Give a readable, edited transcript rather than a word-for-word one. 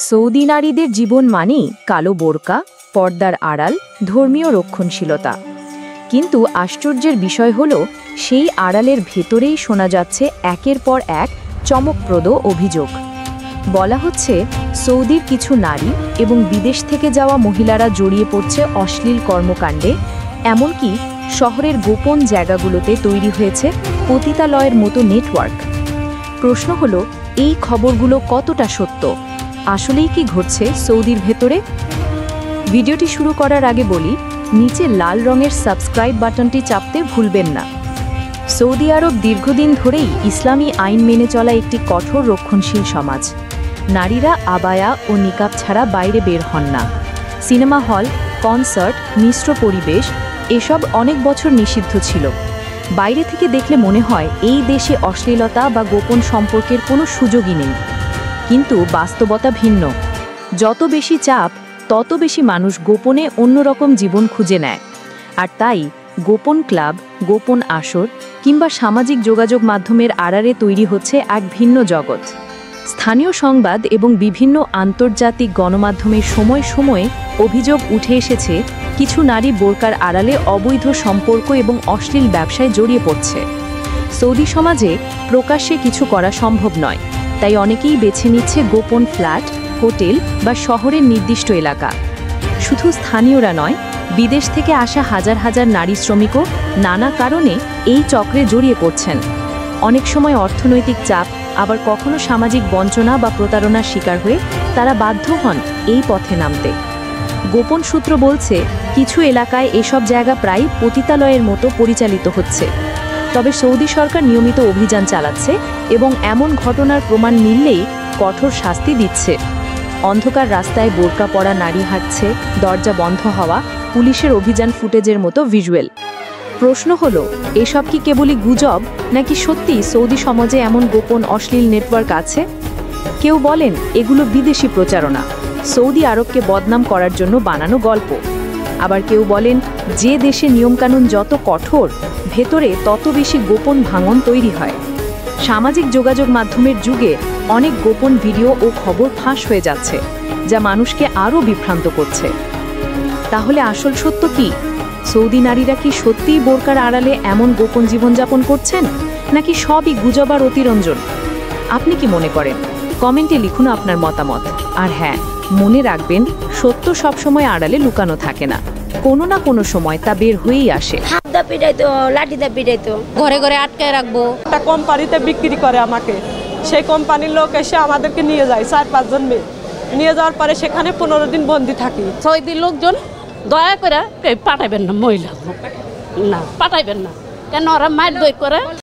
Saudi নারীদের জীবন মানেই কালো বোরকা, পর্দার আড়াল, ধর্মীয় রক্ষণশীলতা। কিন্তু আশ্চর্যের বিষয় হল, সেই আড়ালের ভেতরেই শোনা যাচ্ছে একের পর এক চমকপ্রদ অভিযোগ। বলা হচ্ছে, সৌদির কিছু নারী এবং বিদেশ থেকে যাওয়া মহিলারা জড়িয়ে পড়ছে অশ্লীল কর্মকাণ্ডে, এমনকি শহরের গোপন জায়গাগুলোতে তৈরি হয়েছে পতিতালয়ের মতো নেটওয়ার্ক। প্রশ্ন হল, এই খবরগুলো কতটা সত্য? আসলেই কি ঘটছে সৌদির ভেতরে? ভিডিওটি শুরু করার আগে বলি, নিচে লাল রঙের সাবস্ক্রাইব বাটনটি চাপতে ভুলবেন না। সৌদি আরব দীর্ঘদিন ধরেই ইসলামী আইন মেনে চলা একটি কঠোর রক্ষণশীল সমাজ। নারীরা আবায়া ও নিকাব ছাড়া বাইরে বের হন না। সিনেমা হল, কনসার্ট, মিশ্র পরিবেশ এসব অনেক বছর নিষিদ্ধ ছিল। বাইরে থেকে দেখলে মনে হয় এই দেশে অশ্লীলতা বা গোপন সম্পর্কের কোনো সুযোগই নেই। কিন্তু বাস্তবতা ভিন্ন। যত বেশি চাপ, তত বেশি মানুষ গোপনে অন্যরকম জীবন খুঁজে নেয়। আর তাই গোপন ক্লাব, গোপন আসর কিংবা সামাজিক যোগাযোগ মাধ্যমের আড়ালে তৈরি হচ্ছে এক ভিন্ন জগৎ। স্থানীয় সংবাদ এবং বিভিন্ন আন্তর্জাতিক গণমাধ্যমের সময় সময়ে অভিযোগ উঠে এসেছে, কিছু নারী বোরকার আড়ালে অবৈধ সম্পর্ক এবং অশ্লীল ব্যবসায় জড়িয়ে পড়ছে। সৌদি সমাজে প্রকাশ্যে কিছু করা সম্ভব নয়, তাই অনেকেই বেছে নিচ্ছে গোপন ফ্ল্যাট, হোটেল বা শহরের নির্দিষ্ট এলাকা। শুধু স্থানীয়রা নয়, বিদেশ থেকে আসা হাজার হাজার নারী শ্রমিকও নানা কারণে এই চক্রে জড়িয়ে পড়ছেন। অনেক সময় অর্থনৈতিক চাপ, আবার কখনো সামাজিক বঞ্চনা বা প্রতারণার শিকার হয়ে তারা বাধ্য হন এই পথে নামতে। গোপন সূত্র বলছে, কিছু এলাকায় এসব জায়গা প্রায় পতিতালয়ের মতো পরিচালিত হচ্ছে। তবে সৌদি সরকার নিয়মিত অভিযান চালাচ্ছে এবং এমন ঘটনার প্রমাণ মিললেই কঠোর শাস্তি দিচ্ছে। অন্ধকার রাস্তায় বোরকা পরা নারী হাঁটছে, দরজা বন্ধ হওয়া, পুলিশের অভিযান ফুটেজের মতো ভিজুয়াল। প্রশ্ন হলো, এসব কি কেবলই গুজব, নাকি সত্যি সৌদি সমাজে এমন গোপন অশ্লীল নেটওয়ার্ক আছে? কেউ বলেন এগুলো বিদেশি প্রচারণা, সৌদি আরবকে বদনাম করার জন্য বানানো গল্প। আবার কেউ বলেন, যে দেশে নিয়মকানুন যত কঠোর, ভেতরে তত বেশি গোপন ভাঙন তৈরি হয়। সামাজিক যোগাযোগ মাধ্যমের যুগে অনেক গোপন ভিডিও ও খবর ফাঁস হয়ে যাচ্ছে, যা মানুষকে আরও বিভ্রান্ত করছে। তাহলে আসল সত্য কি? সৌদি নারীরা কি সত্যিই বোরকার আড়ালে এমন গোপন জীবনযাপন করছেন, নাকি সবই গুজব আর অতিরঞ্জন? আপনি কি মনে করেন? কমেন্টে লিখুন আপনার মতামত। আর হ্যাঁ, মনে রাখবেন, সত্য সবসময় আড়ালে লুকানো থাকে না, কোনো না কোনো সময় তা বের হয়েই আসে। ঘরে ঘরে আটকায় রাখবো। একটা কোম্পানিতে বিক্রি করে আমাকে, সেই কোম্পানির লোক এসে আমাদেরকে নিয়ে যায়, 4-5 জন মেয়ে নিয়ে যাওয়ার পরে সেখানে 15 দিন বন্দি থাকি। সৌদির লোকজন দয়া করে পাঠাইবেন না, মহিলা না পাঠাইবেন না, কেন ওরা মারধর করে।